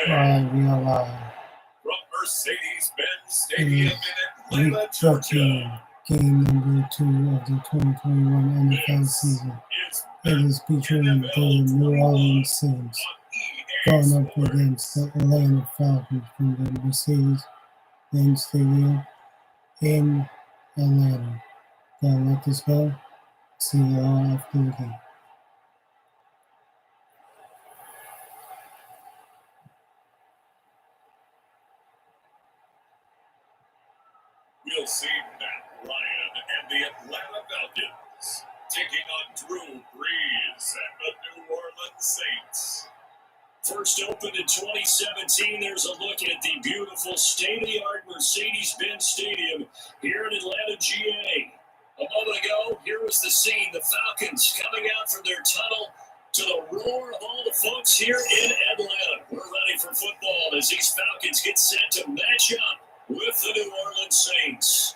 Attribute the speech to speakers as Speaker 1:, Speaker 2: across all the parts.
Speaker 1: Right, we are live.
Speaker 2: From Mercedes-Benz Stadium in Atlanta,
Speaker 1: Week
Speaker 2: Georgia.
Speaker 1: 13, game number 2 of the 2021 NFL season. It is featuring the New Orleans Saints going up against the Atlanta Falcons from the Mercedes-Benz Stadium in Atlanta. Gonna let this go. See you all after the game.
Speaker 2: We'll see Matt Ryan and the Atlanta Falcons taking on Drew Brees and the New Orleans Saints. First opened in 2017, there's a look at the beautiful state-of-the-art Mercedes-Benz Stadium here in Atlanta, GA. A moment ago, here was the scene, the Falcons coming out from their tunnel to the roar of all the folks here in Atlanta. We're ready for football as these Falcons get set to match up with the New Orleans Saints.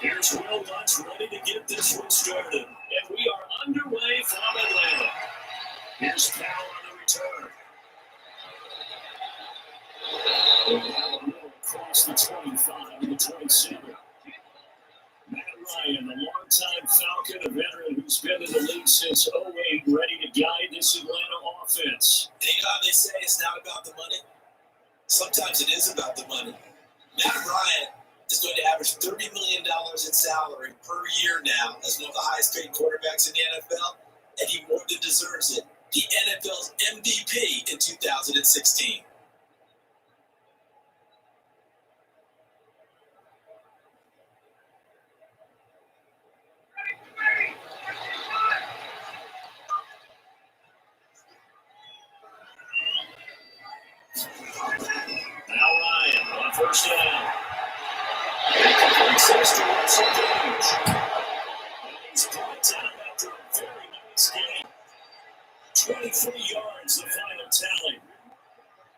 Speaker 2: Here's Will Lutz ready to get this one started. And we are underway from Atlanta. Here's Powell on the return. Across the 25 and the 27. Matt Ryan, a longtime Falcon, a veteran who's been in the league since 2008, ready to guide this Atlanta offense.
Speaker 3: And you know how they say it's not about the money? Sometimes it is about the money. Matt Ryan is going to average $30 million in salary per year now as one of the highest paid quarterbacks in the NFL, and he more than deserves it. The NFL's MVP in 2016.
Speaker 2: Now Ryan on first down. Access to Russell Gage. He's brought down after a very nice game. 23 yards, the final tally.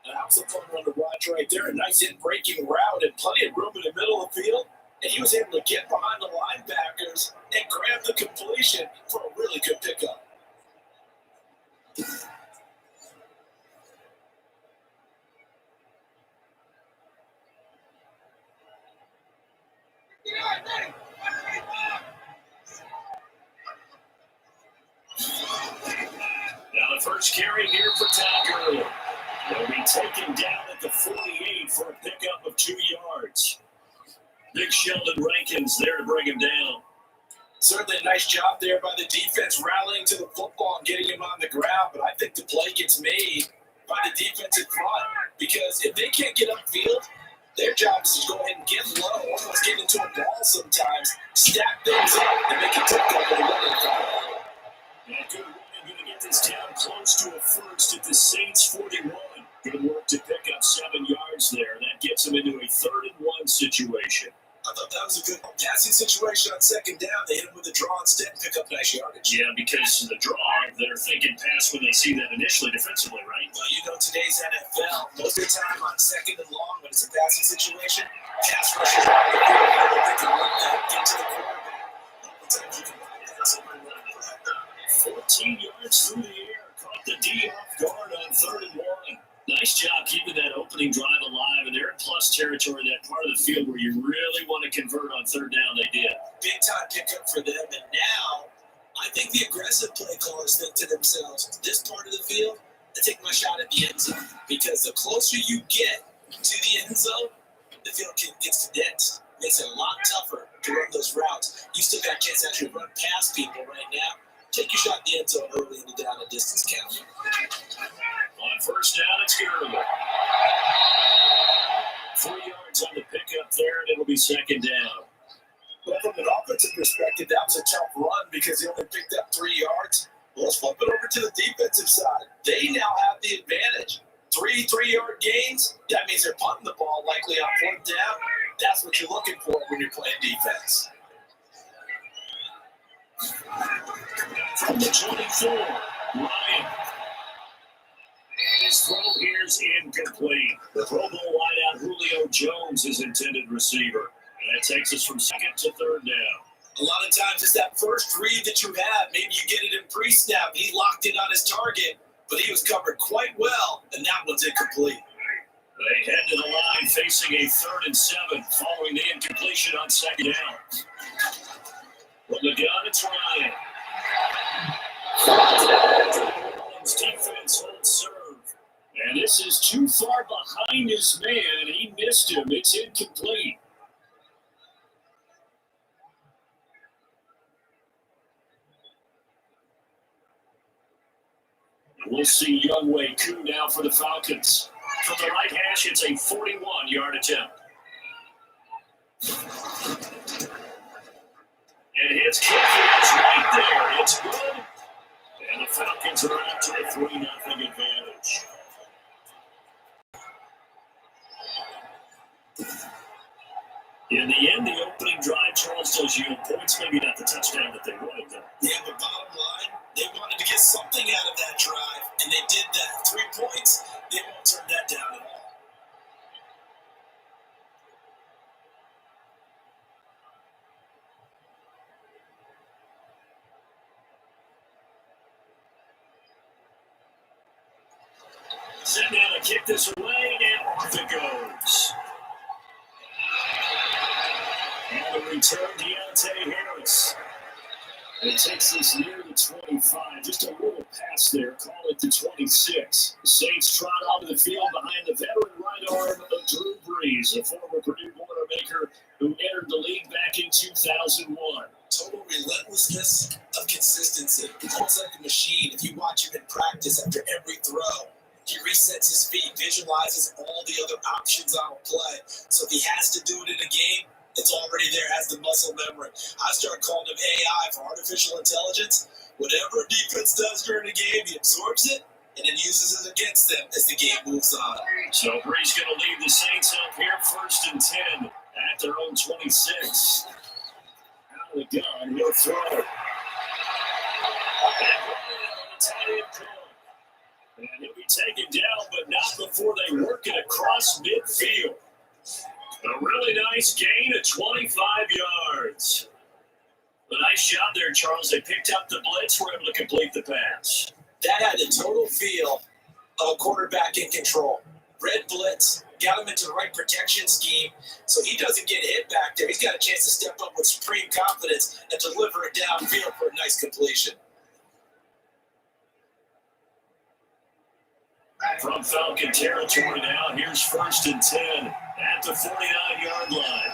Speaker 3: That was a fun one to watch right there. A nice in-breaking route and plenty of room in the middle of the field. And he was able to get behind the linebackers and grab the completion for a really good pickup.
Speaker 2: Now the first carry here for Tucker. He'll be taken down at the 48 for a pickup of 2 yards. Big Sheldon Rankins there to bring him down.
Speaker 3: Certainly a nice job there by the defense rallying to the football and getting him on the ground, but I think the play gets made by the defensive front because if they can't get upfield, their job is to go ahead and get low, almost get into a ball sometimes, stack things up, and make it difficult for the running back.
Speaker 2: Yeah, good running, going to get this down close to a first at the Saints 41. Good work to pick up 7 yards there. That gets them into a 3rd-and-1 situation.
Speaker 3: I thought that was a good passing situation on second down. They hit him with a draw instead and pick up nice yardage.
Speaker 2: Yeah, because the draw, they're thinking pass when they see that initially defensively, right?
Speaker 3: Well, you know, today's NFL, most of the time on second and long, when it's a passing situation, pass rushers are the field. I don't think they want that. Get to the quarterback. Sometimes you can find that somewhere around the
Speaker 2: 14 yards through the air. Caught the D off guard on 3rd and 1. Nice job keeping that opening drive alive, and they're in plus territory, that part of the field where you really want to convert on 3rd down. They did.
Speaker 3: Big time pickup for them, and now I think the aggressive play callers think to themselves, this part of the field, I take my shot at the end zone, because the closer you get to the end zone, the field gets condensed. Makes it a lot tougher to run those routes. You still got a chance to actually run past people right now. Take your shot at the end zone early in the down and distance count.
Speaker 2: On first down, it's Gurley. 3 yards on the pickup there, and it'll be 2nd down.
Speaker 3: Well, from an offensive perspective, that was a tough run because he only picked up 3 yards. Well, let's flip it over to the defensive side. They now have the advantage. 3-3-yard gains, that means they're punting the ball likely on fourth down. That's what you're looking for when you're playing defense.
Speaker 2: From the 24, Ryan. And his throw here is incomplete. The Pro Bowl wideout Julio Jones is intended receiver. And that takes us from second to third down.
Speaker 3: A lot of times it's that first read that you have. Maybe you get it in pre-snap. He locked in on his target, but he was covered quite well, and that one's incomplete.
Speaker 2: They head to the line facing a 3rd and 7 following the incompletion on second down. From the gun, it's Ryan. Orleans defense holds serve. And this is too far behind his man. He missed him. It's incomplete. We'll see Younghoe Koo now for the Falcons. From the right hash, it's a 41-yard attempt. And hits Clifford. It's right there. It's good. And the Falcons are out to a 3-0 advantage. In the end, the opening drive, Charles, does yield points. Maybe not the touchdown that they wanted, though.
Speaker 3: Yeah, but bottom line, they wanted to get something out of that drive, and they did that. 3 points, they won't turn that down at all.
Speaker 2: Send down to kick this away, and off it goes. And the return, Deontay Harris. It takes us near the 25. Just a little pass there. Call it the 26. The Saints trot onto the field behind the veteran right arm of Drew Brees, a former Purdue Boilermaker who entered the league back in 2001.
Speaker 3: Total relentlessness of consistency. It's almost like a machine. If you watch him in practice after every throw, he resets his feet, visualizes all the other options on a play. So if he has to do it in a game, it's already there, has the muscle memory. I start calling him AI for artificial intelligence. Whatever a defense does during a game, he absorbs it and then uses it against them as the game moves on.
Speaker 2: So Brees going to lead the Saints up here, 1st and 10 at their own 26. Out of the gun, he'll throw. And he'll be taken down, but not before they work it across midfield. A really nice gain of 25 yards. A nice job there, Charles. They picked up the blitz, were able to complete the pass.
Speaker 3: That had the total feel of a quarterback in control. Red blitz, got him into the right protection scheme, so he doesn't get hit back there. He's got a chance to step up with supreme confidence and deliver it downfield for a nice completion.
Speaker 2: From Falcon territory now, here's 1st and 10 at the 49-yard line.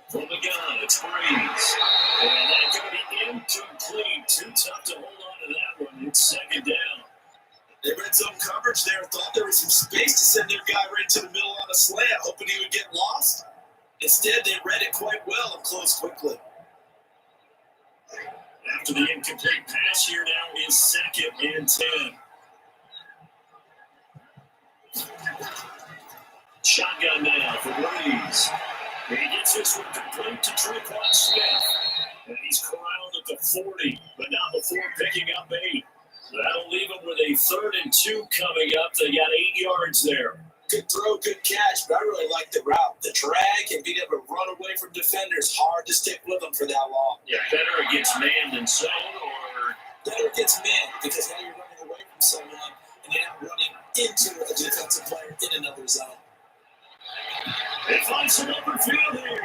Speaker 2: From the gun, it's Brees. And that's going to be incomplete. Too tough to hold on to that one. It's 2nd down.
Speaker 3: They read some coverage there, thought there was some space to send their guy right to the middle on a slant, hoping he would get lost. Instead, they read it quite well and closed quickly.
Speaker 2: After the incomplete pass, here now is 2nd and 10. Shotgun now for Brees. And he gets this one complete to Tre'Quan Smith. And he's corralled at the 40, but not before picking up 8. That'll leave him with a 3rd and 2 coming up. They got 8 yards there.
Speaker 3: Good throw, good catch, but I really like the route. The drag and being able to run away from defenders, hard to stick with them for that long.
Speaker 2: Yeah, better against man than zone, or
Speaker 3: better against man, because now you're running away from someone and you're not running into a defensive player in another zone.
Speaker 2: They find some open field here.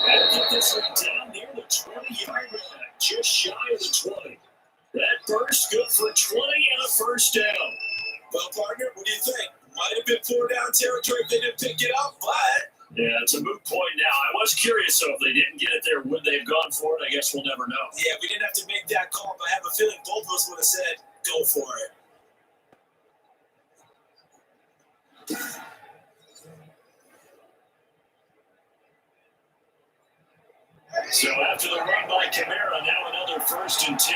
Speaker 2: And get this one down near the 20-yard line, just shy of the 20. That burst good for 20 and a 1st down.
Speaker 3: Well, partner, what do you think? Might have been 4-down territory if they didn't pick it up, but...
Speaker 2: Yeah, it's a moot point now. I was curious, so if they didn't get it there, would they have gone for it? I guess we'll never know.
Speaker 3: Yeah, we didn't have to make that call, but I have a feeling both of us would have said, go for it.
Speaker 2: So after the run by Kamara, now another 1st and 10.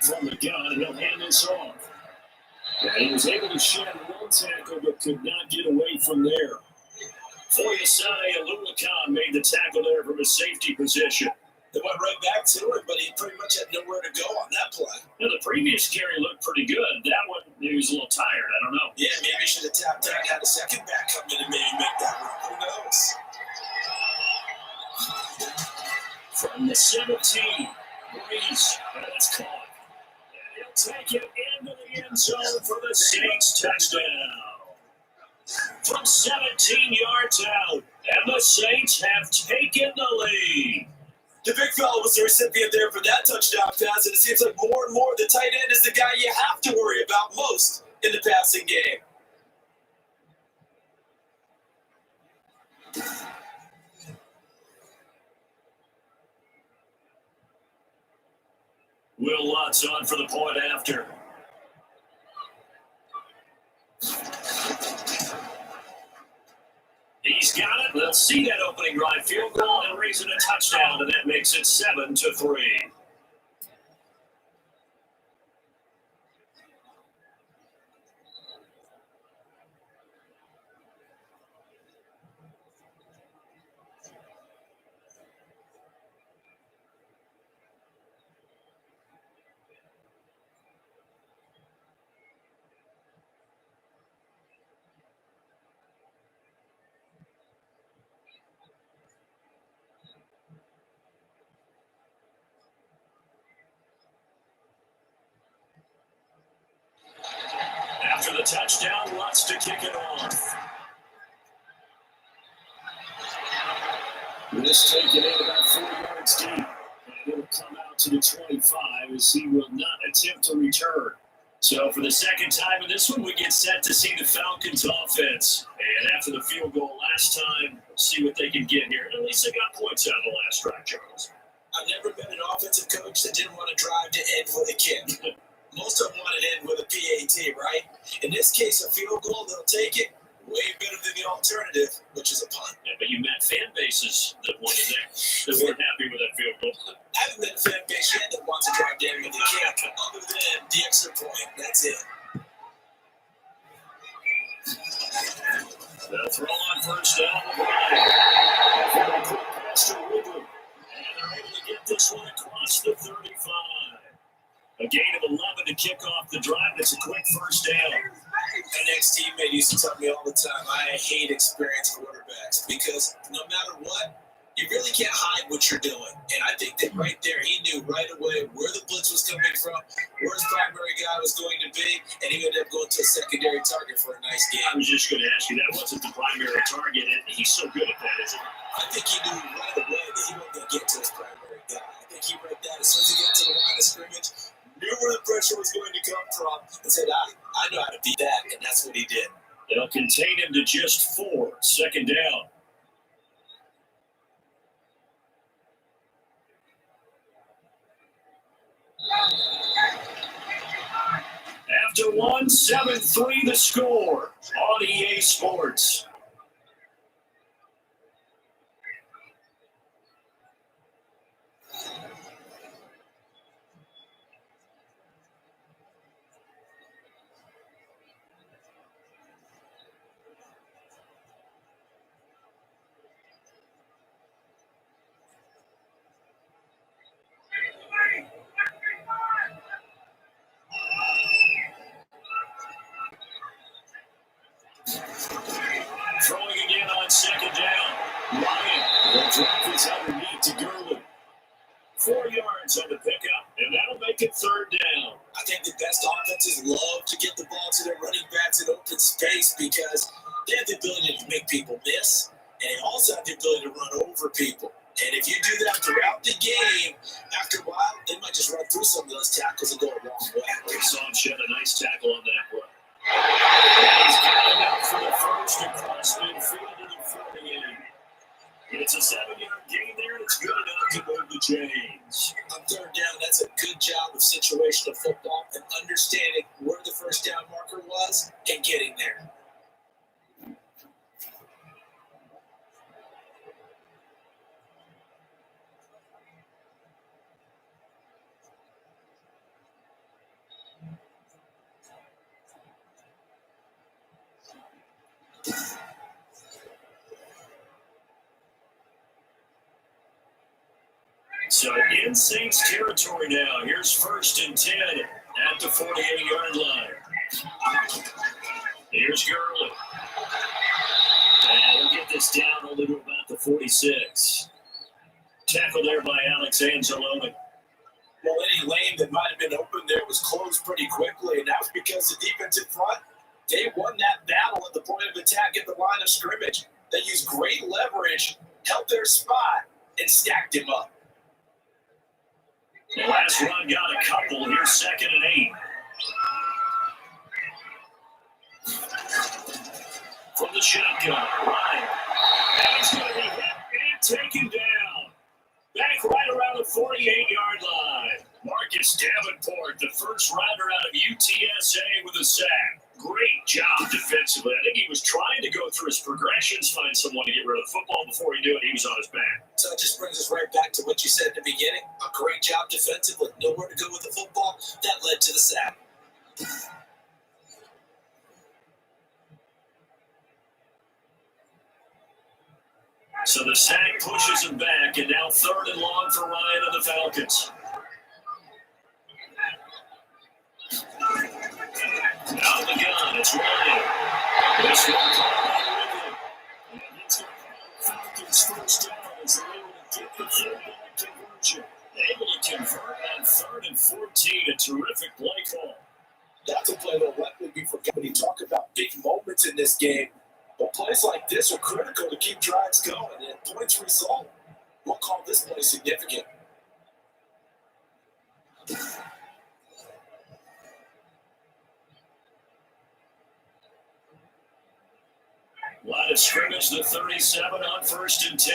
Speaker 2: From the gun, he'll hand this off. And he was able to shed one tackle, but could not get away from there. Foyesade Aluakan made the tackle there from a safety position.
Speaker 3: They went right back to it, but he pretty much had nowhere to go on that play.
Speaker 2: Now, the previous carry looked pretty good. That one, he was a little tired. I don't know.
Speaker 3: Yeah, maybe he should have tapped out, had a second back come in and maybe make that run. Who knows?
Speaker 2: From the 17, Breeze. That's caught. And he'll take it into the end zone for the Saints touchdown. From 17 yards out, and the Saints have taken the lead.
Speaker 3: The big fella was the recipient there for that touchdown pass, and it seems like more and more the tight end is the guy you have to worry about most in the passing game.
Speaker 2: Will Lutz on for the point after. He's got it. Let's see that opening drive field goal and raise it a touchdown, and that makes it 7-3. After the touchdown, Lutz to kick it off. This taken in about 4 yards deep. And it'll come out to the 25 as he will not attempt to return. So for the second time in this one, we get set to see the Falcons offense. And after the field goal last time, we'll see what they can get here. And at least they got points out of the last drive, Charles.
Speaker 3: I've never been an offensive coach that didn't want to drive to end with a kick. Most of them want it in with a PAT, right? In this case, a field goal, they'll take it. Way better than the alternative, which is a punt.
Speaker 2: Yeah, but you met fan bases that wanted that weren't happy with that field goal.
Speaker 3: I haven't met a fan base yet that wants to drive down with a kick, other than the extra point. That's it.
Speaker 2: They'll throw on first down the line. For a quick pass to Woodland. And they're able to get this one across the 35. A gain of 11 to kick off the drive. That's a quick first down.
Speaker 3: My next teammate used to tell me all the time, I hate experienced quarterbacks because no matter what, you really can't hide what you're doing. And I think that right there, he knew right away where the blitz was coming from, where his primary guy was going to be, and he ended up going to a secondary target for a nice game.
Speaker 2: I was just going to ask you, that wasn't the primary target, and he's so good at that, isn't he?
Speaker 3: I think he knew right away that he wasn't going to get to his primary guy. I think he read that as soon as he got to the line of scrimmage, knew where the pressure was going to come from, and said, I know how to beat that, and that's what he did.
Speaker 2: They'll contain him to just 4. Second down. After 1, 7-3 the score on EA Sports. Throwing again on second down. Ryan will drop this underneath to Gurley. 4 yards on the pickup, and that'll make it third down.
Speaker 3: I think the best offenses love to get the ball to their running backs in open space because they have the ability to make people miss, and they also have the ability to run over people. And if you do that throughout the game, after a while, they might just run through some of those tackles and go a long way.
Speaker 2: We saw him shed a nice tackle on that one. He's got it out for the first across midfield to the 48. It's a 7-yard gain there, and it's good enough to move the chains.
Speaker 3: On third down, that's a good job of situational football and understanding where the first down marker was and getting there.
Speaker 2: So in Saints territory now. Here's 1st and 10 at the 48-yard line. Here's Gurley. And he'll get this down only to about the 46. Tackled there by Alex Anzalone.
Speaker 3: Well, any lane that might have been open there was closed pretty quickly, and that was because the defensive front, they won that battle at the point of attack at the line of scrimmage. They used great leverage, held their spot, and stacked him up.
Speaker 2: The last run got a couple. Here's 2nd and 8. From the shotgun, Ryan. And he's going to be hit and taken down. Back right around the 48-yard line. Marcus Davenport, the first rounder out of UTSA with a sack. Great job defensively. I think he was trying to go through his progressions, find someone to get rid of the football. Before he knew it, he was on his back.
Speaker 3: So it just brings us right back to what you said at the beginning. A great job defensively. Nowhere to go with the football. That led to the sack.
Speaker 2: So the sack pushes him back, and now 3rd and long for Ryan and the Falcons. Out of the gun, it's Ryan. This one caught by Ridley. And he's going to Falcons first down as they're able to get the third-down conversion. Able to convert on 3rd and 14, a terrific play call.
Speaker 3: That's a play that will likely be forgotten when you talk about big moments in this game. But plays like this are critical to keep drives going, and points result. We'll call this play significant.
Speaker 2: Line of scrimmage, the 37 on 1st and 10.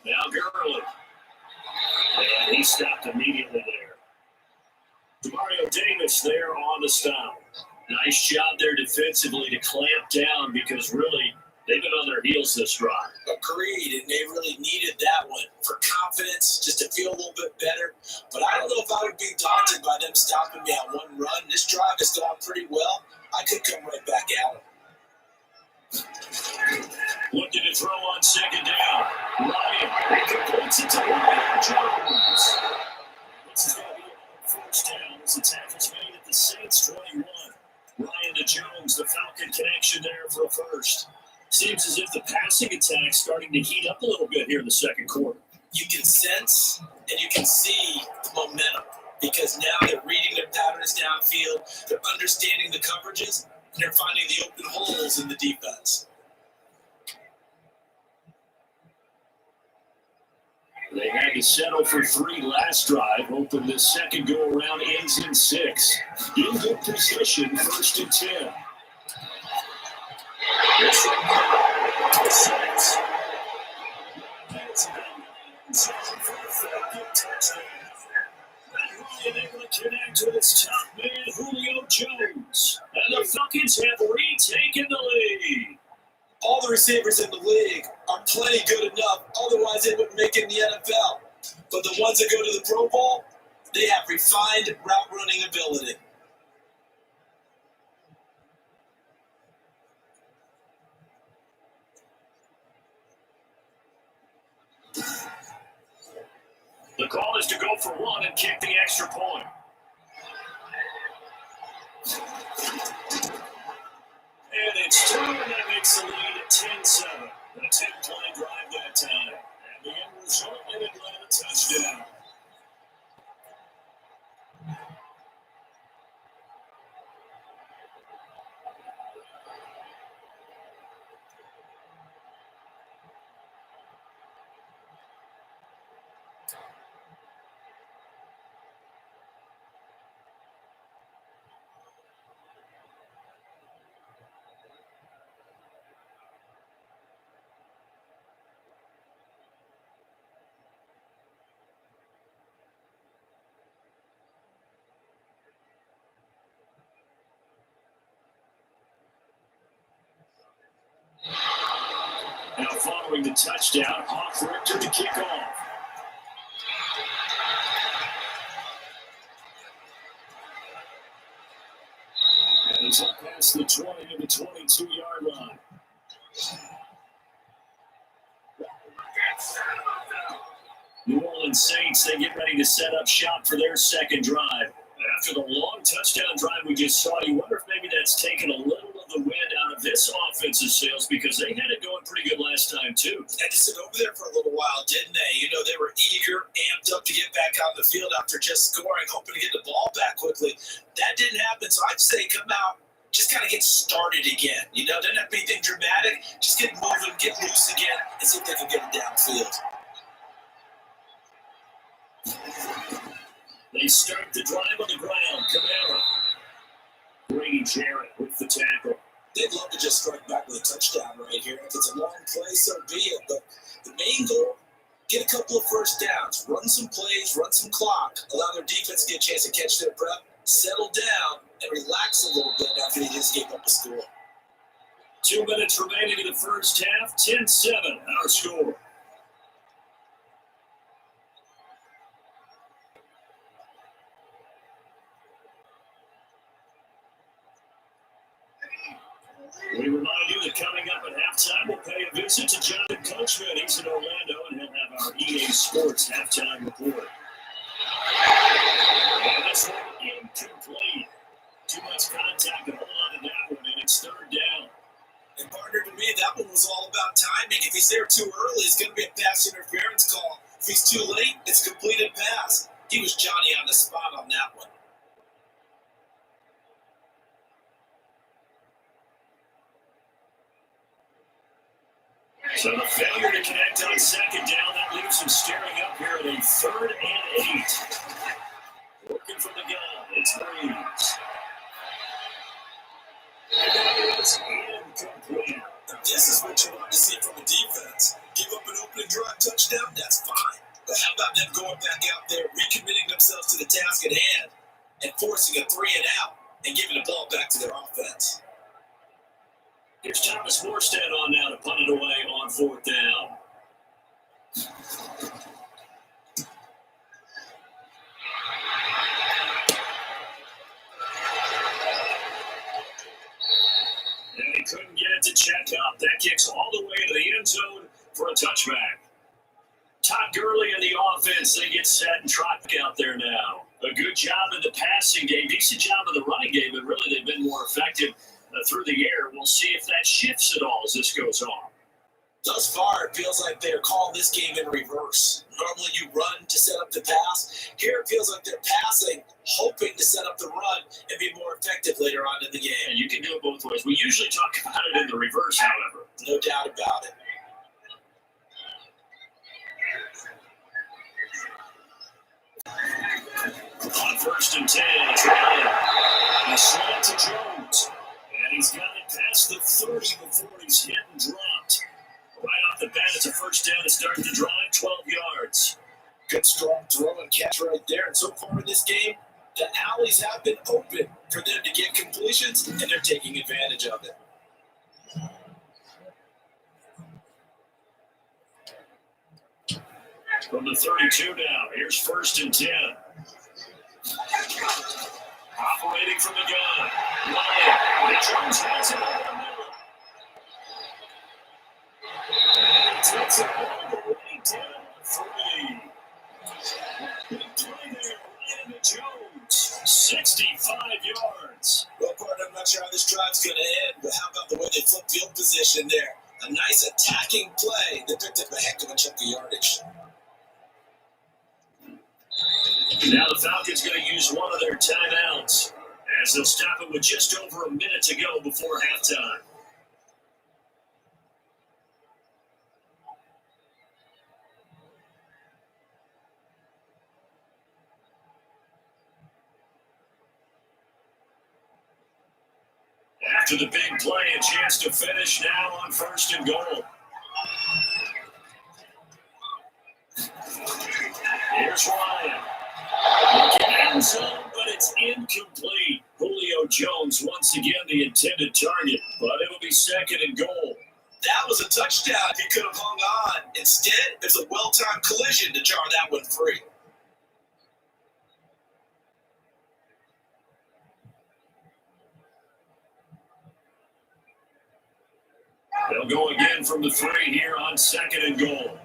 Speaker 2: Now Gurley. And he stopped immediately there. Demario Davis there on the stop. Nice job there defensively to clamp down because really they've been on their heels this drive.
Speaker 3: Agreed, and they really needed that one for confidence, just to feel a little bit better. But I don't know if I would be daunted by them stopping me on one run. This drive has gone pretty well. I could come right back at them.
Speaker 2: Looking to throw on 2nd down. Ryan completes it to Ryan Jones. This is going to be a 1st down. This attack is made at the Saints 21. Ryan to Jones, the Falcon connection there for a 1st. Seems as if the passing attack's starting to heat up a little bit here in the 2nd quarter.
Speaker 3: You can sense and you can see the momentum because now they're reading their patterns downfield, they're understanding the coverages, and they're finding the open holes in the defense.
Speaker 2: They had to settle for 3 last drive, hoping the second go-around ends in 6. In good position, 1st and 10. It's the Saints. And able to connect with its top man, Julio Jones. And the Falcons have retaken the lead.
Speaker 3: All the receivers in the league are plenty good enough, otherwise they wouldn't make it in the NFL. But the ones that go to the Pro Bowl, they have refined route running ability.
Speaker 2: The call is to go for 1 and kick the extra point. And it's 2, and that makes the lead at 10-7. A 10-play drive that time. And the end result, an Atlanta touchdown. Now following the touchdown, Hawk Richter to kick off. And he's up past the 20 to the 22-yard line. Orleans Saints, they get ready to set up shop for their second drive. After the long touchdown drive we just saw, you wonder if maybe that's taken a little of the wind out of this offensive sails, because they had it going pretty good last time too.
Speaker 3: Had to sit over there for a little while, didn't they? You know, they were eager, amped up to get back on the field after just scoring, hoping to get the ball back quickly. That didn't happen, so I'd say come out, just kind of get started again. You know, doesn't have to be anything dramatic. Just get moving, get loose again, and see if they can get it downfield.
Speaker 2: They start the drive on the ground. Kamara. Grady Jarrett with the tackle.
Speaker 3: They'd love to just strike back with a touchdown right here. If it's a long play, so be it. But the main goal, get a couple of first downs, run some plays, run some clock, allow their defense to get a chance to catch their breath, settle down, and relax a little bit after they just gave up the score.
Speaker 2: 2 minutes remaining in the first half. 10-7, our score. We remind you that coming up at halftime, we'll pay a visit to Jonathan Coachman. He's in Orlando, and he'll have our EA Sports halftime report. And this one incomplete. Too much contact to hold on to that one, and it's third down.
Speaker 3: And partner, to me, that one was all about timing. If he's there too early, it's going to be a pass interference call. If he's too late, it's a completed pass. He was Johnny on the spot on that one.
Speaker 2: So the failure to connect on second down, that leaves him staring up here at a 3rd and 8. Working from the gun, it's Breeze. And that is incomplete.
Speaker 3: This is what you want to see from a defense. Give up an opening drive touchdown, that's fine. But how about them going back out there, recommitting themselves to the task at hand, and forcing a 3 and out, and giving the ball back to their offense?
Speaker 2: Here's Thomas Morstead on now to punt it away on 4th down. And he couldn't get it to check up. That kicks all the way to the end zone for a touchback. Todd Gurley and the offense, they get set and trot out there now. A good job in the passing game, decent job in the running game, but really they've been more effective through the air. We'll see if that shifts at all as this goes on.
Speaker 3: Thus far, it feels like they're calling this game in reverse. Normally you run to set up the pass. Here it feels like they're passing, hoping to set up the run and be more effective later on in the game.
Speaker 2: And you can do it both ways. We usually talk about it in the reverse, however.
Speaker 3: No doubt about it.
Speaker 2: On 1st and 10, it's Ryan. He slant to Jones. And he's got it past the 30 before he's hit and dropped. Right off the bat, it's a first down to start the drive, 12 yards.
Speaker 3: Good strong throw and catch right there. And so far in this game, the alleys have been open for them to get completions, and they're taking advantage of it.
Speaker 2: From the 32 now, here's 1st and 10. Operating from the gun. Ryan. Jones has it over the middle. And he takes it all the way down for the big play there. Ryan Jones, 65 yards.
Speaker 3: Well, partner, I'm not sure how this drive's going to end, but how about the way they flip field position there? A nice attacking play that picked up a heck of a chunk of yardage.
Speaker 2: Now the Falcons going to use one of their timeouts as they'll stop it with just over a minute to go before halftime. After the big play, a chance to finish now on 1st and goal. Here's Ryan. End zone, but it's incomplete. Julio Jones once again the intended target, but it'll be 2nd and goal.
Speaker 3: That was a touchdown if he could have hung on. Instead, there's a well-timed collision to jar that one free.
Speaker 2: They'll go again from the 3 here on 2nd and goal.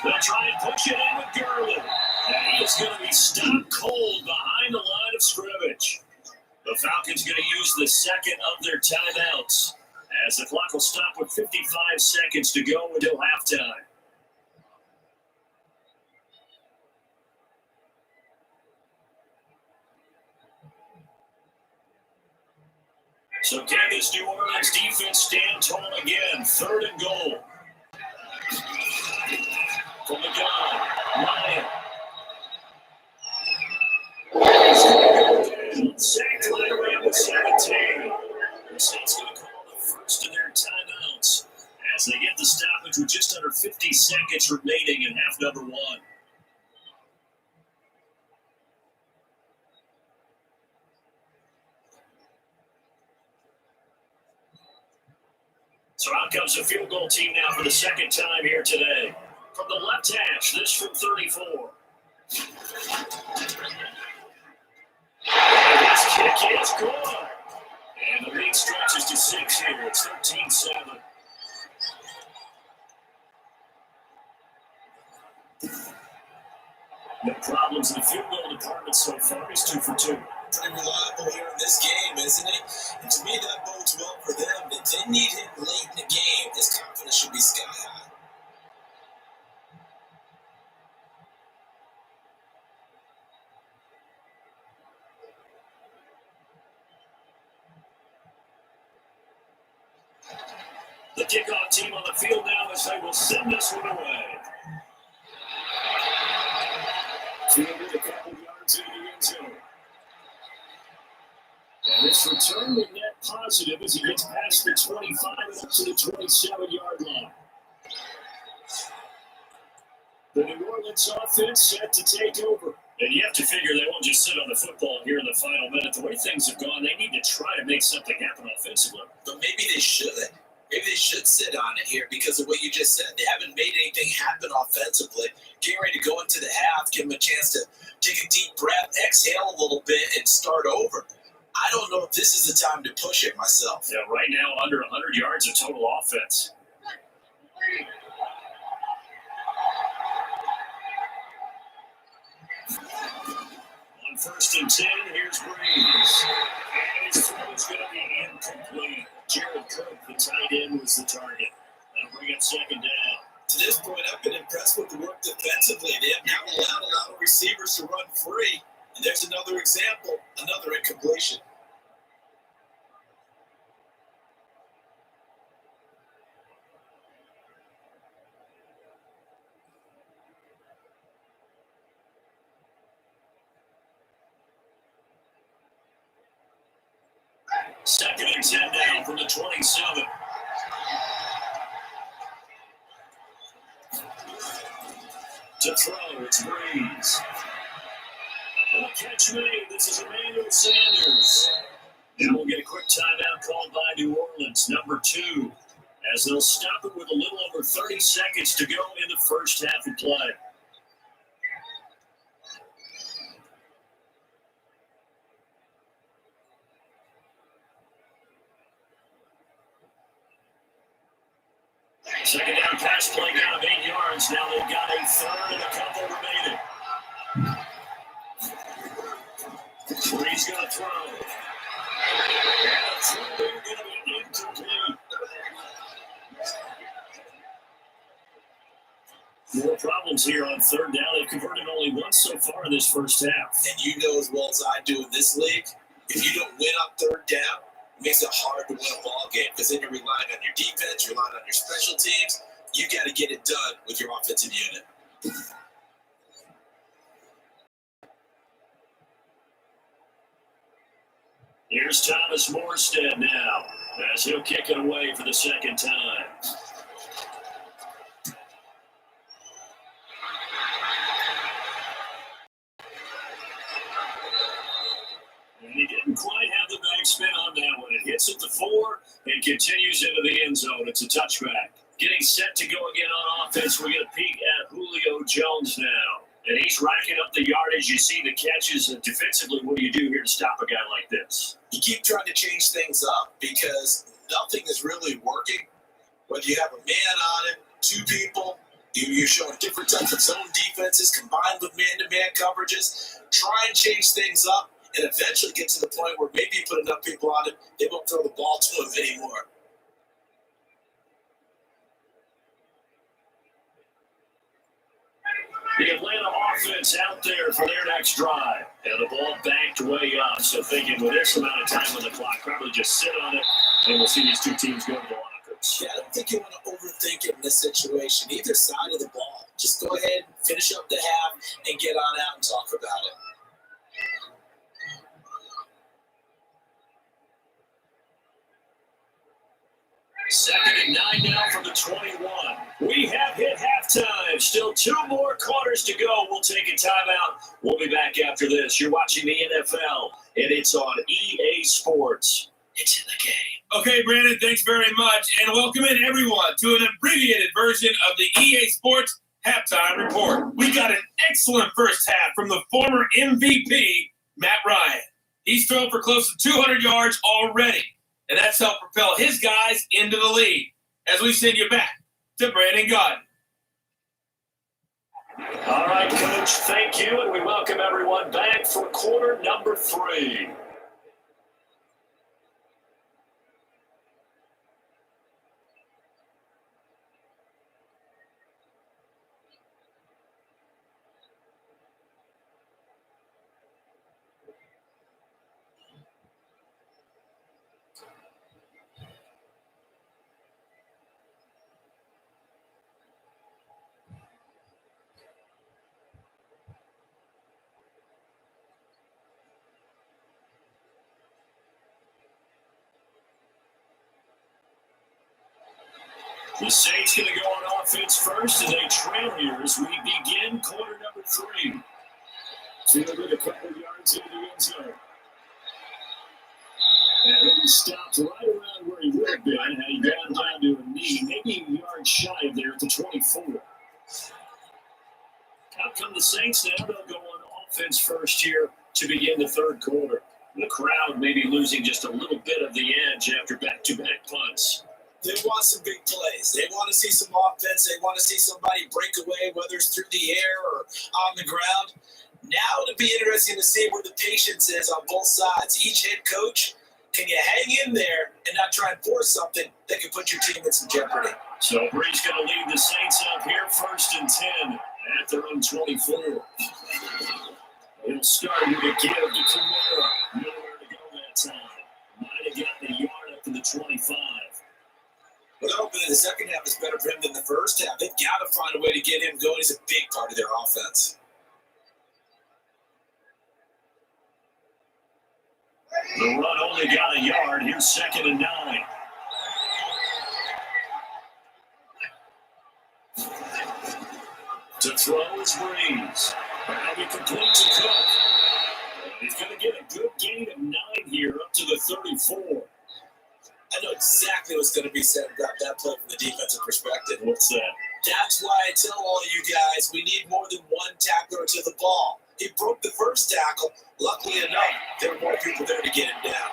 Speaker 2: They'll try and push it in with Gurley. And he is going to be stopped cold behind the line of scrimmage. The Falcons going to use the second of their timeouts as the clock will stop with 55 seconds to go until halftime. So can this New Orleans defense stand tall again? 3rd and goal. From the gun, Ryan. Sacked right around the 17. The Saints going to call the first of their timeouts as they get the stoppage with just under 50 seconds remaining in half number 1. So out comes the field goal team now for the second time here today. From the left hash, this from 34. And this kick is good. And the lead stretches to 6 here. It's 13-7. No problems in the field goal department so far. He's 2 for 2.
Speaker 3: Pretty reliable here in this game, isn't it? And to me, that bodes well for them. They didn't need him late in the game. His confidence should be sky high.
Speaker 2: The kickoff team on the field now as they will send this one away. Fielded a couple yards into the end zone. And this return will net positive as he gets past the 25 and up to the 27-yard line. The New Orleans offense set to take over. And you have to figure they won't just sit on the football here in the final minute. The way things have gone, they need to try to make something happen offensively.
Speaker 3: But maybe they should. Maybe they should sit on it here because of what you just said. They haven't made anything happen offensively. Getting ready to go into the half, give them a chance to take a deep breath, exhale a little bit, and start over. I don't know if this is the time to push it myself.
Speaker 2: Yeah, right now under 100 yards of total offense. On 1st and 10, here's Breeze. And his throw is going to be incomplete. Jared Cook, the tight end, was the target. That'll bring up 2nd down.
Speaker 3: To this point, I've been impressed with the work defensively. They have now allowed a lot of receivers to run free. And there's another example, another incompletion.
Speaker 2: Second and 10 down from the 27. To throw, it's Breeze. And a catch made. This is Emmanuel Sanders. And we'll get a quick timeout called by New Orleans, number 2, as they'll stop it with a little over 30 seconds to go in the first half of play. Second down pass play down of 8 yards. Now they've got a third and a couple remaining. Breeze going to throw. And the throw going to be incomplete. More problems here on 3rd down. They've converted only once so far in this first half.
Speaker 3: And you know as well as I do in this league, if you don't win on 3rd down, it makes it hard to win a ball game because then you're relying on your defense, you're relying on your special teams. You got to get it done with your offensive unit.
Speaker 2: Here's Thomas Morstead now as he'll kick it away for the second time. And he didn't quite have the backspin on that one. It hits at the 4 and continues into the end zone. It's a touchback. Getting set to go again on offense, we're going to peek at Julio Jones now. And he's racking up the yardage. You see the catches. And defensively, what do you do here to stop a guy like this?
Speaker 3: You keep trying to change things up because nothing is really working. Whether you have a man on him, 2 people, You're showing different types of zone defenses combined with man-to-man coverages. Try and change things up and eventually get to the point where maybe you put enough people on him, they won't throw the ball to him anymore.
Speaker 2: The Atlanta offense out there for their next drive. And the ball banked way up. So thinking with this amount of time on the clock, probably just sit on it, and we'll see these two teams go to the lockers.
Speaker 3: Yeah, I don't think you want to overthink it in this situation. Either side of the ball. Just go ahead, finish up the half, and get on out and talk about it.
Speaker 2: Second and 9 now from the 21. We have hit halftime. Still 2 more quarters to go. We'll take a timeout. We'll be back after this. You're watching the NFL, and it's on EA Sports. It's in the game.
Speaker 4: Okay, Brandon, thanks very much. And welcome in, everyone, to an abbreviated version of the EA Sports Halftime Report. We got an excellent first half from the former MVP, Matt Ryan. He's thrown for close to 200 yards already. And that's helped propel his guys into the lead. As we send you back to Brandon Godden.
Speaker 2: All right, Coach, thank you. And we welcome everyone back for quarter number 3. The Saints going to go on offense first as they trail here as we begin quarter number 3. Fielded a couple yards into the end zone. And he stopped right around where he would have been had he gone down to a knee, maybe a yard shy of there at the 24. Out come the Saints now. They'll go on offense first here to begin the third quarter. The crowd may be losing just a little bit of the edge after back-to-back punts.
Speaker 3: They want some big plays. They want to see some offense. They want to see somebody break away, whether it's through the air or on the ground. Now it'll be interesting to see where the patience is on both sides. Each head coach, can you hang in there and not try and force something that can put your team in some jeopardy?
Speaker 2: So Bree's going to lead the Saints up here, 1st and 10 at their own 24. He'll start with a give to Kamara. Nowhere to go that time. Might have gotten a yard up to the 25.
Speaker 3: But hopefully the second half is better for him than the first half. They've got to find a way to get him going. He's a big part of their offense.
Speaker 2: The run only got a yard. Here's 2nd and 9. To throw is Breeze. That'll be complete to Cook. And he's going to get a good gain of 9 here up to the 34.
Speaker 3: I know exactly what's going to be said about that play from the defensive perspective.
Speaker 2: What's that?
Speaker 3: That's why I tell all you guys we need more than one tackler to the ball. He broke the first tackle. Luckily enough, there were more people there to get him down.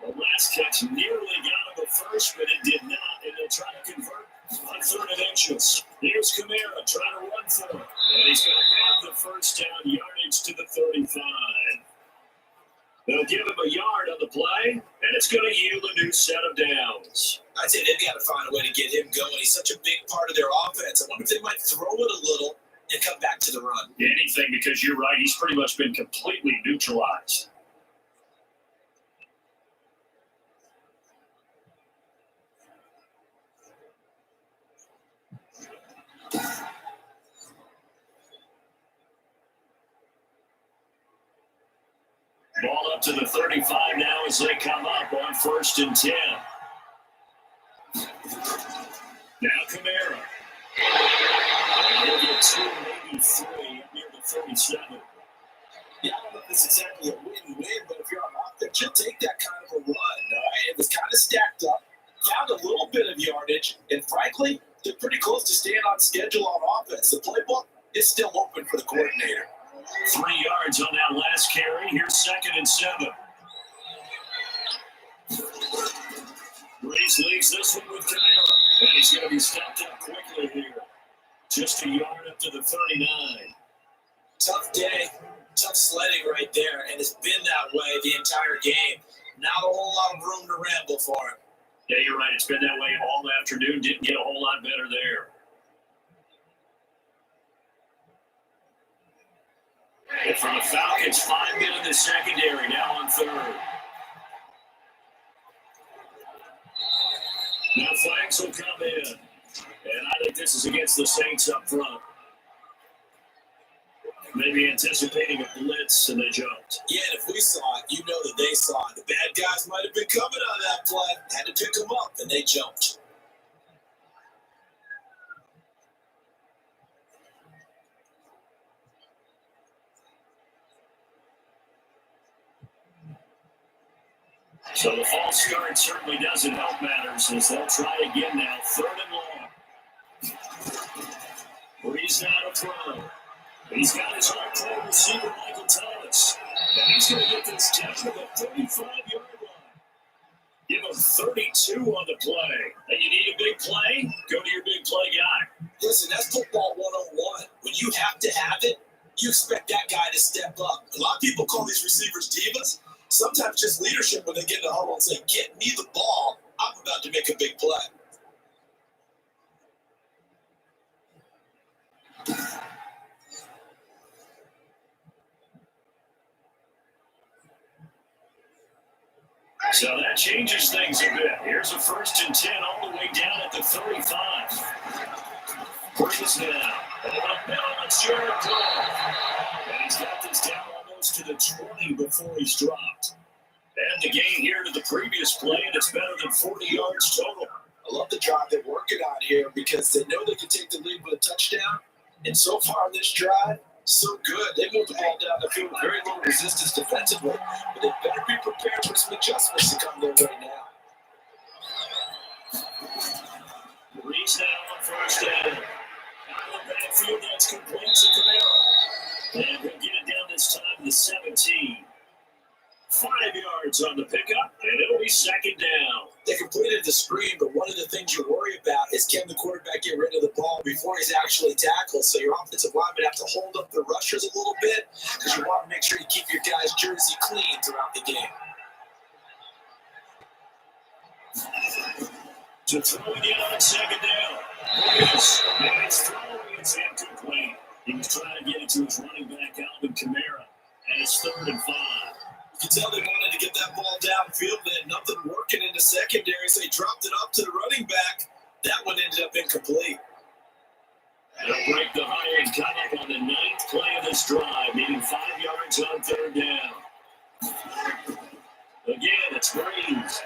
Speaker 2: The last catch nearly got him the first, but it did not, and they'll try to convert on 3rd and inches. Here's Kamara trying to run for it, and he's going to have the first down yardage to the 35. They'll give him a yard on the play, and it's going to yield a new set of downs.
Speaker 3: I'd say they've got to find a way to get him going. He's such a big part of their offense. I wonder if they might throw it a little and come back to the run.
Speaker 2: Anything, because you're right, he's pretty much been completely neutralized. Ball up to the 35 now as they come up on 1st and 10. Now Kamara. He'll get 2, maybe 3 near the 37.
Speaker 3: Yeah, I don't know if it's exactly a win-win, but if you're on offense, you'll take that kind of a run, all right? It was kind of stacked up, found a little bit of yardage, and frankly, they're pretty close to staying on schedule on offense. The playbook is still open for the coordinator.
Speaker 2: 3 yards on that last carry. Here's 2nd and 7. Breeze leaves this one with Kamara, and he's going to be stopped up quickly here. Just a yard up to the 39.
Speaker 3: Tough day, tough sledding right there, and it's been that way the entire game. Not a whole lot of room to ramble for him.
Speaker 2: Yeah, you're right. It's been that way all afternoon. Didn't get a whole lot better there. And for the Falcons, 5 men in the secondary, now on third. Now flags will come in. And I think this is against the Saints up front. Maybe anticipating a blitz, and they jumped.
Speaker 3: Yeah, and if we saw it, you know that they saw it. The bad guys might have been coming on that play. Had to pick them up, and they jumped.
Speaker 2: So the false start certainly doesn't help matters as they'll try again now. 3rd and long. Breeze out of front. He's got his hard-play receiver, Michael Thomas. And he's going to get this down to the 35-yard line. Give him 32 on the play. And you need a big play? Go to your big play guy.
Speaker 3: Listen, that's football 101. When you have to have it, you expect that guy to step up. A lot of people call these receivers divas. Sometimes just leadership when they get in the huddle and say, get me the ball. I'm about to make a big play.
Speaker 2: So that changes things a bit. Here's a 1st and 10 all the way down at the 35. Breeze now. It's Jared Goff. And he's got this down almost to the 20 before he's dropped. And the gain here to the previous play, and it's better than 40 yards total.
Speaker 3: I love the drive they're working on here because they know they can take the lead with a touchdown. And so far on this drive, so good. They moved the ball down the field with very low resistance defensively, but they better be prepared for some adjustments to come their way now.
Speaker 2: Breeze now on 1st down. Out of the backfield, that's complete to Camara. And he'll get it down this time to the 17. 5 yards on the pickup, and it'll be 2nd down.
Speaker 3: They completed the screen, but one of the things you worry about is can the quarterback get rid of the ball before he's actually tackled? So your offensive linemen have to hold up the rushers a little bit because you want to make sure you keep your guys' jersey clean throughout the game.
Speaker 2: To throw again on 2nd down. And it's throwing, it's incomplete. He was trying to get it to his running back, Alvin Kamara, and it's 3rd and 5.
Speaker 3: You can tell they wanted to get that ball downfield. They had nothing working in the secondary, so they dropped it up to the running back. That one ended up incomplete.
Speaker 2: They'll break the high and come up on the 9th play of this drive, needing 5 yards on 3rd down. Again, it's Breeze.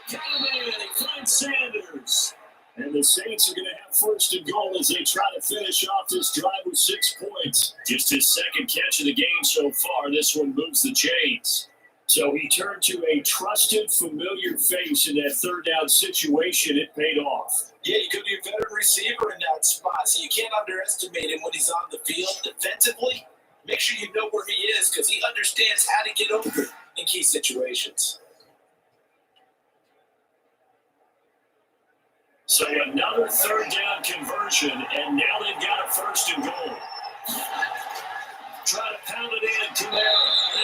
Speaker 2: Coming in, he finds Sanders. And the Saints are going to have 1st and goal as they try to finish off this drive with 6 points. Just his 2nd catch of the game so far. This one moves the chains. So he turned to a trusted, familiar face in that 3rd down situation. It paid off.
Speaker 3: Yeah, you could be a veteran receiver in that spot, so you can't underestimate him when he's on the field defensively. Make sure you know where he is because he understands how to get open in key situations.
Speaker 2: So another 3rd down conversion, and now they've got a 1st and goal. Try to pound it in, Kamara.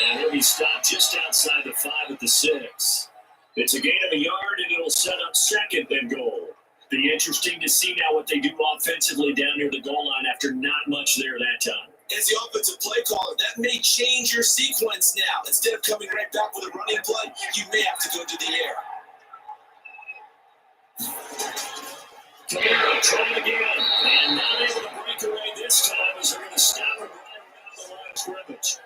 Speaker 2: And he'll be stopped just outside the 5 at the 6. It's a gain of a yard, and it'll set up 2nd and goal. Be interesting to see now what they do offensively down near the goal line after not much there that time.
Speaker 3: As the offensive play caller, that may change your sequence now. Instead of coming right back with a running play, you may have to go to the air.
Speaker 2: Kamara trying again, and not able to break away this time as they're going to stop him right around the line of scrimmage.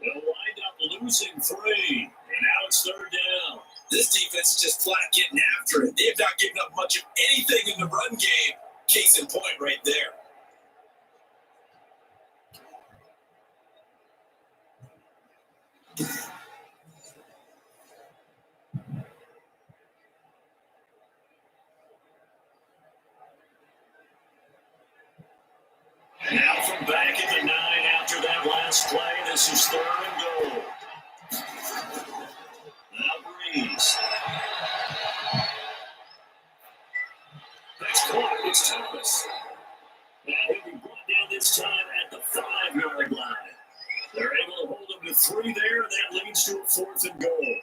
Speaker 2: They'll wind up losing 3, and now it's 3rd down.
Speaker 3: This defense is just flat getting after it. They have not given up much of anything in the run game. Case in point right there.
Speaker 2: Now from back at the 9 after that last play, this is 3rd and goal. Now Breeze. Next clock, it's Thomas. And this time at the 5-yard line. They're able to hold them to 3 there, and that leads to a 4th and goal.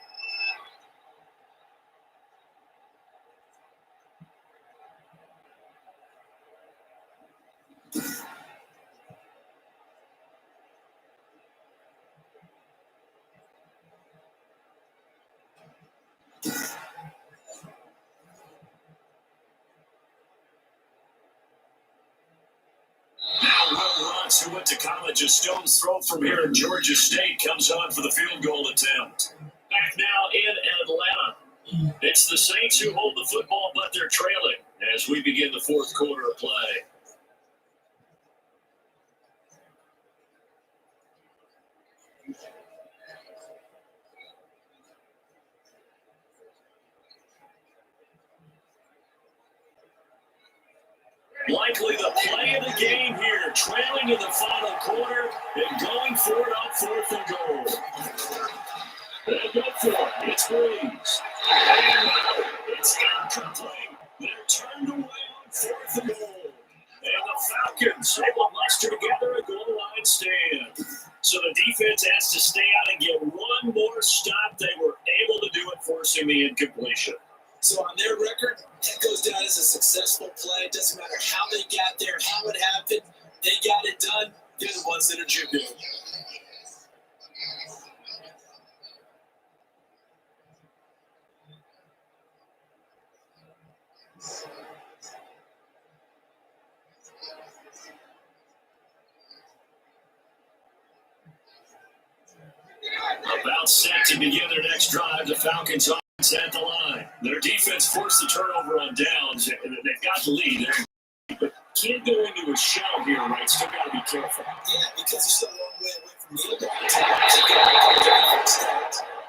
Speaker 2: Who went to college a stone's throw from here at Georgia State, comes on for the field goal attempt. Back now in Atlanta. It's the Saints who hold the football, but they're trailing as we begin the 4th quarter of play. Likely the play of the game here, trailing in the final quarter and going for it on 4th and goal. They'll go for it. It's Breeze. And it's incomplete. They're turned away on 4th and goal. And the Falcons able to muster together a goal line stand. So the defense has to stay out and get one more stop. They were able to do it, forcing the incompletion.
Speaker 3: So on their record, that goes down as a successful play. It doesn't matter how they got there, how it happened. They got it done. They're the ones that are jubilant.
Speaker 2: About set to begin their next drive, the Falcons at the line. Their defense forced the turnover on downs, and they've got the lead. But can't go into a shell here, right? Still got to be careful.
Speaker 3: Yeah, because you're still a long way away from the other guys.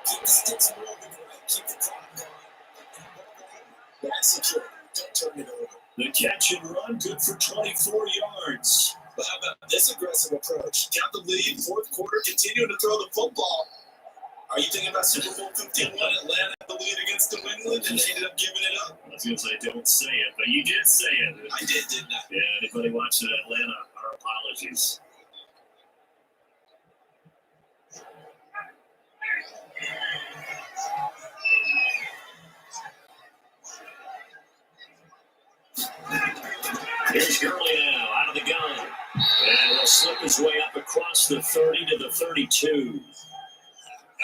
Speaker 3: Keep the sticks moving, right? Keep the clock going. That's secure. Don't turn it over.
Speaker 2: The catch and run, good for 24 yards.
Speaker 3: But how about this aggressive approach? Got the lead, 4th quarter, continuing to throw the football. Are you thinking about Super Bowl 51? Atlanta had the lead against New England, and they ended up giving it up.
Speaker 2: I was going to say, don't say it, but you did say it.
Speaker 3: I did, didn't I?
Speaker 2: Yeah, anybody watching Atlanta, our apologies. Here's Gurley now, out of the gun. And he'll slip his way up across the 30 to the 32.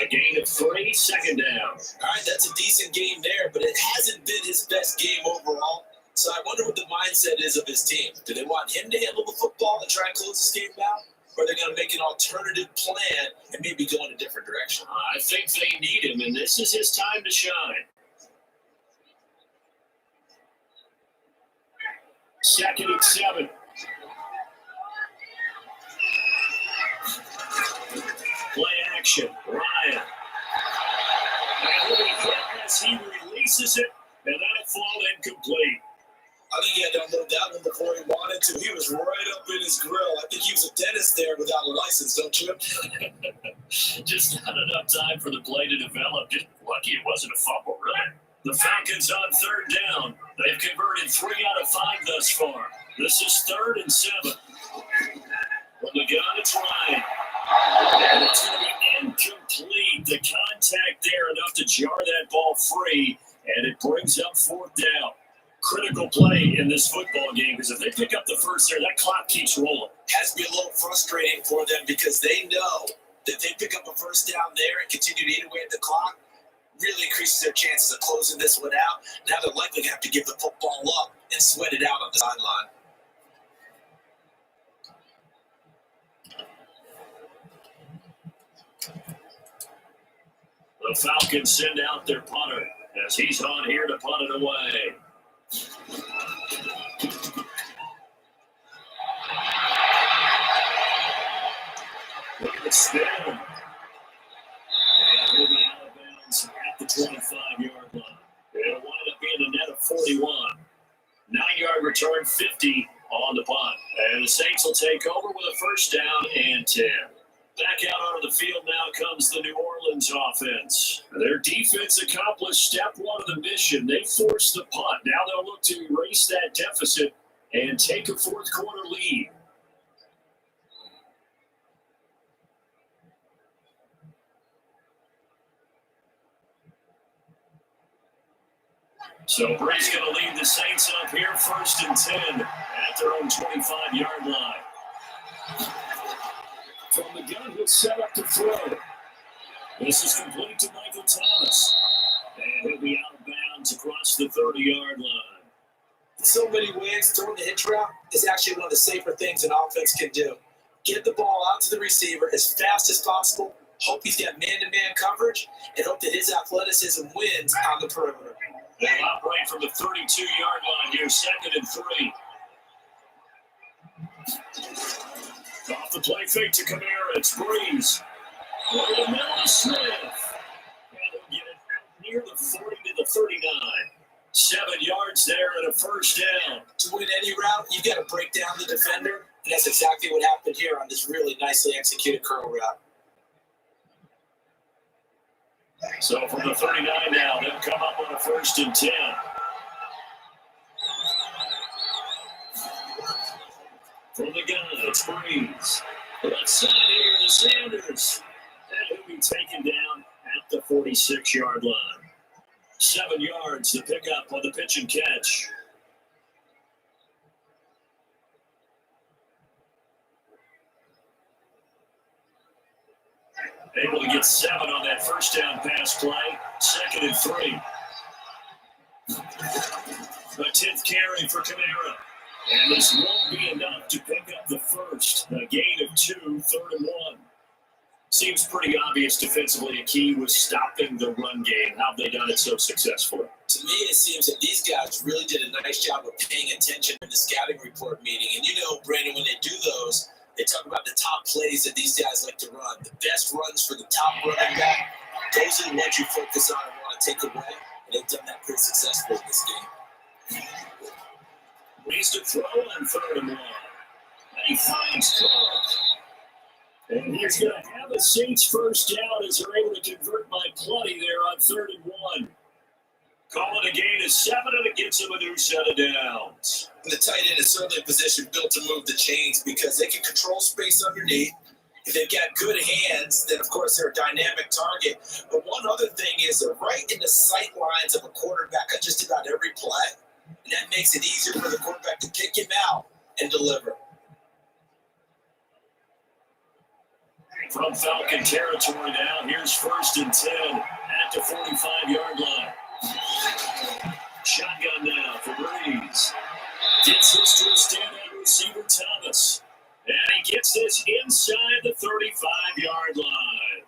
Speaker 2: A gain of 3, 2nd down.
Speaker 3: All right, that's a decent game there, but it hasn't been his best game overall. So I wonder what the mindset is of his team. Do they want him to handle the football and try and close this game out? Or are they going to make an alternative plan and maybe go in a different direction?
Speaker 2: I think they need him, and this is his time to shine. 2nd and 7. Play action. Ryan. And he'll be hit as he releases it, and that'll fall incomplete.
Speaker 3: I think he had that little doubt him before he wanted to. He was right up in his grill. I think he was a dentist there without a license, don't you?
Speaker 2: Just not enough time for the play to develop. Just lucky it wasn't a fumble, really. The Falcons on 3rd down. They've converted 3 out of 5 thus far. This is 3rd and 7. From the gun, it's Ryan. And it's going to be incomplete. The contact there enough to jar that ball free, and it brings up 4th down. Critical play in this football game, because if they pick up the first there, that clock keeps rolling.
Speaker 3: Has to be a little frustrating for them because they know that if they pick up a first down there and continue to eat away at the clock, really increases their chances of closing this one out. Now they're likely to have to give the football up and sweat it out on the sideline.
Speaker 2: The Falcons send out their punter as he's on here to punt it away. Look at the spin. And he'll be out of bounds at the 25-yard line. It'll wind up being a net of 41. 9-yard return, 50 on the punt. And the Saints will take over with a first down and 10. Back out onto the field now comes the New Orleans offense. Their defense accomplished step 1 of the mission. They forced the punt. Now they'll look to erase that deficit and take a 4th quarter lead. So Bree's going to lead the Saints up here, 1st and 10 at their own 25-yard line. From the gun, he'll set up to throw. This is complete to Michael Thomas. And he'll be out of bounds across the 30-yard line.
Speaker 3: In so many ways, throwing the hitch route is actually one of the safer things an offense can do. Get the ball out to the receiver as fast as possible, hope he's got man-to-man coverage, and hope that his athleticism wins on the perimeter.
Speaker 2: They'll operate from the 32-yard line here, 2nd and 3. Off the play fake to Kamara, it's Breeze. Over the middle to Smith. And he'll get it out near the 40 to the 39. 7 yards there and a 1st down.
Speaker 3: To win any route, you've got to break down the defender, and that's exactly what happened here on this really nicely executed curl route.
Speaker 2: So from the 39 now, they'll come up on a 1st and 10. From the gun, it's Breeze. Left side here to Sanders. And he'll be taken down at the 46-yard line. 7 yards to pick up on the pitch and catch. Able to get 7 on that 1st down pass play. 2nd and 3. The 10th carry for Kamara. And this won't be enough to pick up the 1st. A gain of 2, 3rd and 1. Seems pretty obvious defensively. A key was stopping the run game. How have they done it so successfully?
Speaker 3: To me, it seems that these guys really did a nice job of paying attention in the scouting report meeting. And you know, Brandon, when they do those, they talk about the top plays that these guys like to run. The best runs for the top running back, those are the ones you focus on and want to take away. And they've done that pretty successfully in this game.
Speaker 2: Needs to throw on 3rd and 1. And he finds Clark. And he's going to have the Saints 1st down as they're able to convert by plenty there on 3rd and 1. Calling a gain of 7, and it gets him a new set of downs.
Speaker 3: And the tight end is certainly a position built to move the chains because they can control space underneath. If they've got good hands, then, of course, they're a dynamic target. But one other thing is they're right in the sight lines of a quarterback on just about every play. And that makes it easier for the quarterback to pick him out and deliver.
Speaker 2: From Falcon territory now, here's 1st and 10 at the 45-yard line. Shotgun now for Breeze. Gets this to a standout receiver, Thomas. And he gets this inside the 35-yard line.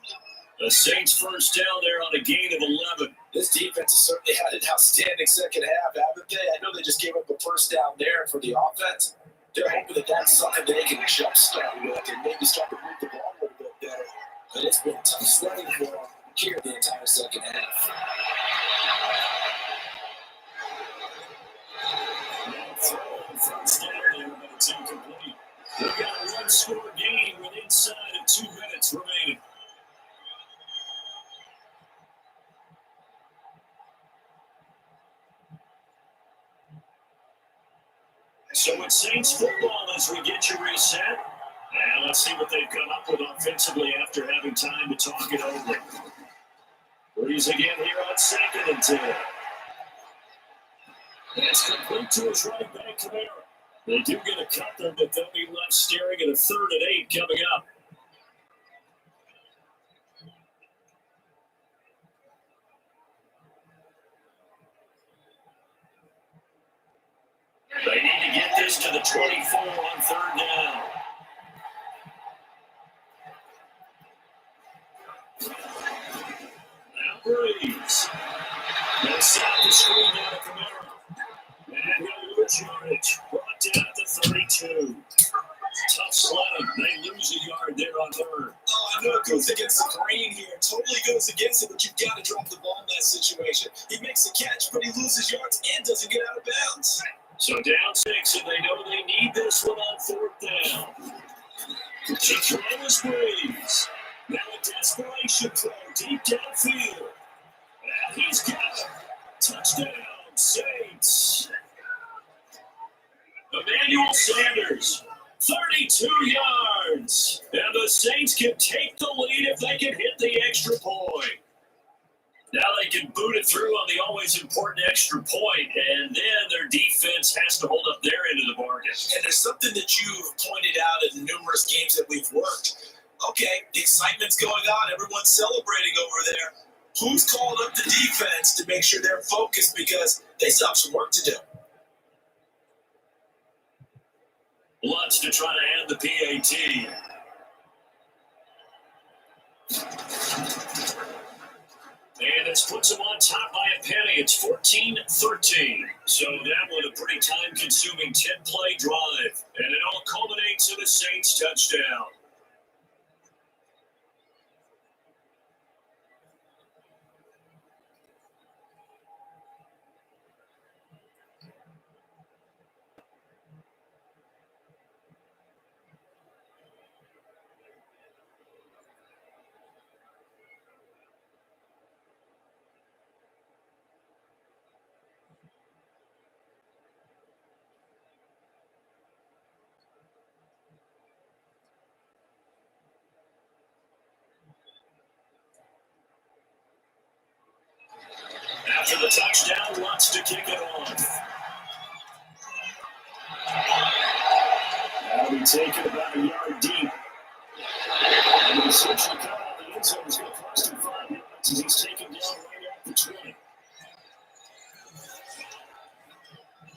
Speaker 2: The Saints 1st down there on a gain of 11.
Speaker 3: This defense has certainly had an outstanding second half, haven't they? I know they just gave up a 1st down there for the offense. They're hoping that that's something they can jumpstart with and maybe start to move the ball a little bit better. But it's been tough sledding for them here the entire second half.
Speaker 2: First down there, but it's incomplete. We've got a 1-score game with inside of 2 minutes remaining. So it's Saints football as we get you reset. And let's see what they've come up with offensively after having time to talk it over. Breeze again here on 2nd and 10. And it's complete to his right back, Kamara. They do get a couple, but they'll be left staring at a 3rd and 8 coming up. They need to get this to the 24 on 3rd down. Now Breeze. They'll stop the screen down to Kamara. And he'll lose yardage. Brought down at the 32. Tough sledding. They lose a yard there on 3rd.
Speaker 3: Oh, I know it goes against the grain here. It totally goes against it, but you've got to drop the ball in that situation. He makes a catch, but he loses yards and doesn't get out of bounds.
Speaker 2: So down 6, and they know they need this one on 4th down. She throws Breeze. Now a desperation throw deep downfield. And he's got it. Touchdown, Saints. Emmanuel Sanders, 32 yards. And the Saints can take the lead if they can hit the extra point. Now they can boot it through on the always important extra point, and then their defense has to hold up their end of the bargain.
Speaker 3: And there's something that you've pointed out in numerous games that we've worked. Okay, the excitement's going on. Everyone's celebrating over there. Who's called up the defense to make sure they're focused because they still have some work to do?
Speaker 2: Lutz to try to add the PAT. And it's puts them on top by a penny. It's 14-13. So that was a pretty time-consuming 10-play drive. And it all culminates in a Saints touchdown. After the touchdown, Lutz to kick it off. Now we take it about a yard deep. And the reception cut out the end zone is going to cost him 5 yards as he's taken down right at the 20.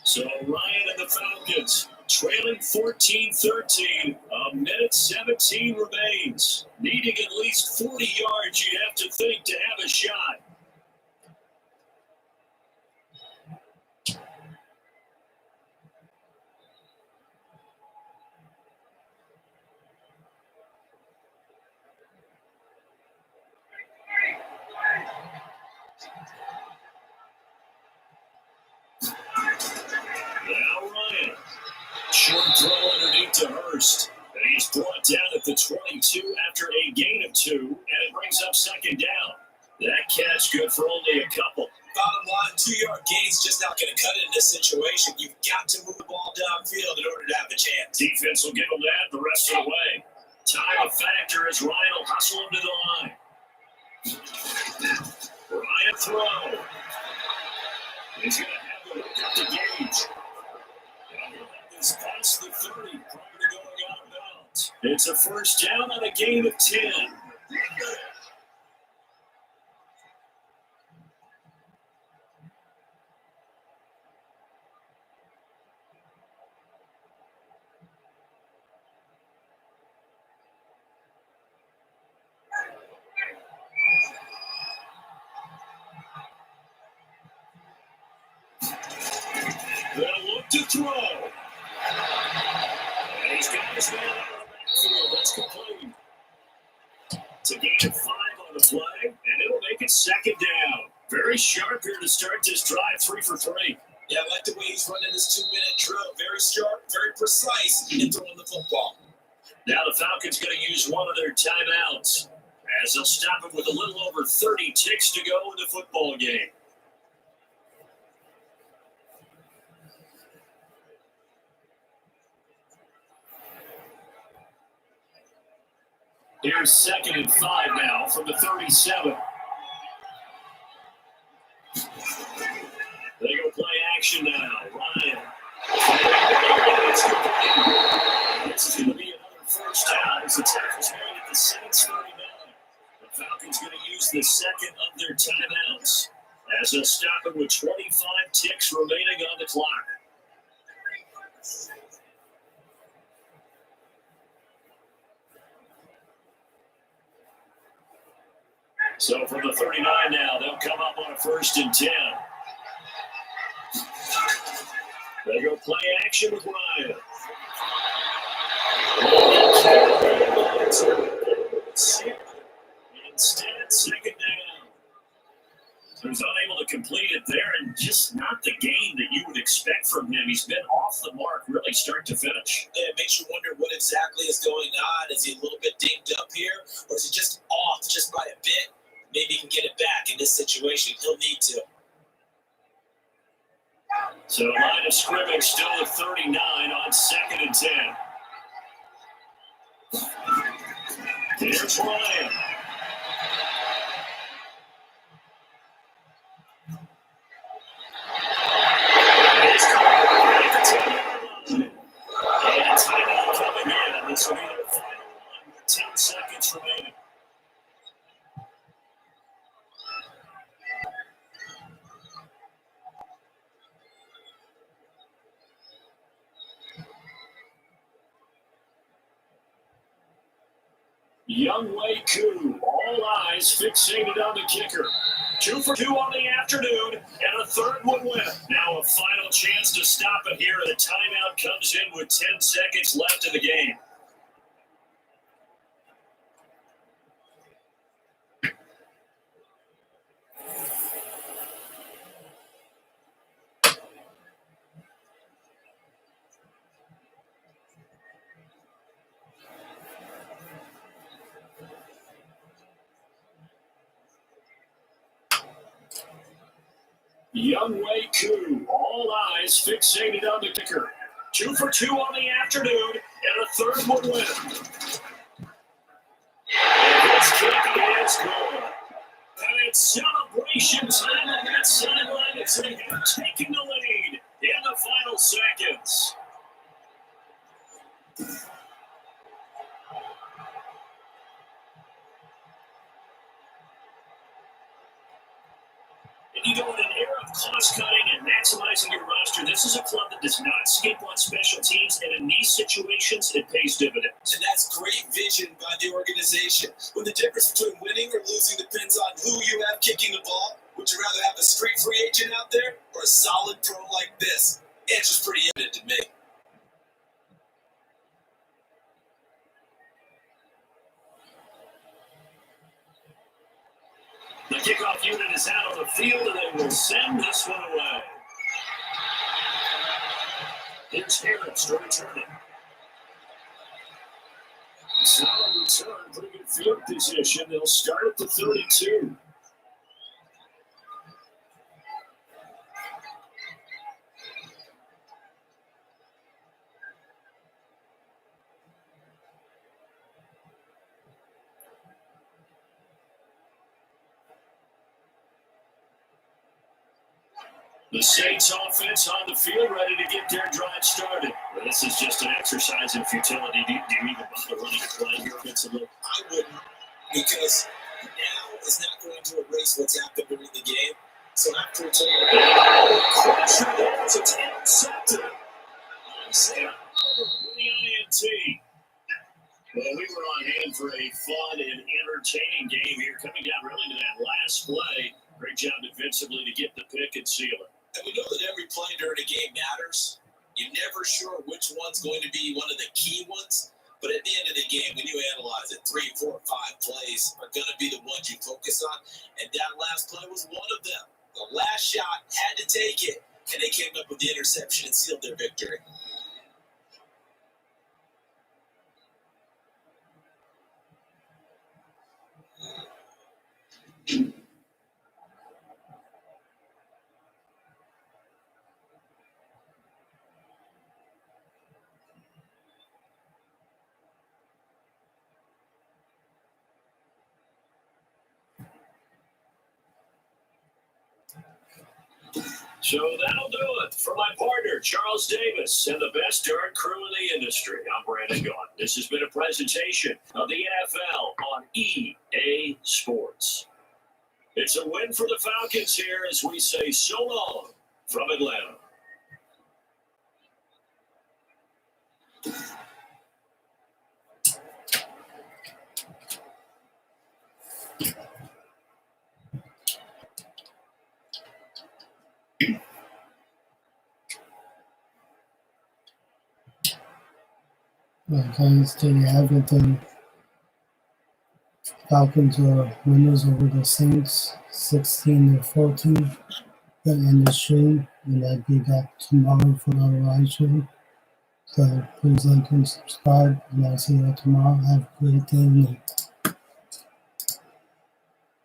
Speaker 2: So Ryan and the Falcons trailing 14-13. A minute 17 remains. Needing at least 40 yards, you have to think, to have a shot. Now Ryan. Short throw underneath to Hurst. And he's brought down at the 22 after a gain of 2, and it brings up second down. That catch good for only a couple.
Speaker 3: Bottom line, 2-yard gains just not going to cut it in this situation. You've got to move the ball downfield in order to have a chance.
Speaker 2: Defense will give him that the rest of the way. Time a factor as Ryan will hustle him to the line. Ryan throw. He's going to have to look up the gauge. This past the 30 prior to going out of bounds. It's a first down on a gain of 10. They'll look to throw. And he's got his man out of the backfield. That's complete. It's a gain of 5 on the play, and it'll make it second down. Very sharp here to start this drive, 3 for 3.
Speaker 3: Yeah, I like the way he's running this 2-minute drill. Very sharp, very precise in throwing the football.
Speaker 2: Now the Falcons going to use one of their timeouts as they'll stop it with a little over 30 ticks to go in the football game. Here's 2nd and 5 now from the 37. They go play action now. Ryan. It's going to be another first down as the tackle's made at the Saints 39. The Falcons going to use the second of their timeouts as they'll stop it with 25 ticks remaining on the clock. So from the 39 now, they'll come up on a 1st and 10. They go play action with Ryan. Instead, second down. He was unable to complete it there, and just not the game that you would expect from him. He's been off the mark really start to finish.
Speaker 3: Yeah, it makes you wonder what exactly is going on. Is he a little bit dinged up here, or is he just off just by a bit? Maybe he can get it back in this situation. He'll need to.
Speaker 2: So line of scrimmage still at 39 on 2nd and 10. Here's Ryan. This will be their final one with 10 seconds remaining. Young Wei Koo, all eyes fixated on the kicker. 2 for 2 on the afternoon, and a third one win. Now a final chance to stop it here. The timeout comes in with 10 seconds left in the game. Young Wei Koo, all eyes fixated on the kicker. 2 for 2 on the afternoon, and a third one win. And his kick is good. And it's celebration time on that sideline. It's taking the lead in the final seconds. You go in an era of cost-cutting and maximizing your roster. This is a club that does not skip on special teams, and in these situations, it pays dividends.
Speaker 3: And that's great vision by the organization. When the difference between winning or losing depends on who you have kicking the ball, would you rather have a street free agent out there or a solid pro like this? Answer's pretty evident to me.
Speaker 2: The kickoff unit is out on the field, and they will send this one away. Here's Harris to return it. Solid return, pretty good field position. They'll start at the 32. The Saints offense on the field, ready to get their drive started. Well, this is just an exercise in futility. Do you even bother running a play here offensively?
Speaker 3: I wouldn't, because now is not going to erase what's happened during the game. So after it's
Speaker 2: pressure there, it's intercepted. Isaiah with the INT. Well, we were on hand for a fun and entertaining game here, coming down really to that last play. Great job defensively to get the pick and seal it.
Speaker 3: And we know that every play during a game matters. You're never sure which one's going to be one of the key ones. But at the end of the game, when you analyze it, 3, 4, 5 plays are going to be the ones you focus on. And that last play was one of them. The last shot had to take it, and they came up with the interception and sealed their victory.
Speaker 2: So that'll do it for my partner, Charles Davis, and the best darn crew in the industry. I'm Brandon Gaughan. This has been a presentation of the NFL on EA Sports. It's a win for the Falcons here as we say so long from Atlanta.
Speaker 1: Guys, there you have it. The Falcons are winners over the Saints, 16-14. That end the stream, and I'll be back tomorrow for another live show. So please like and subscribe, and I'll see you tomorrow. Have a great day.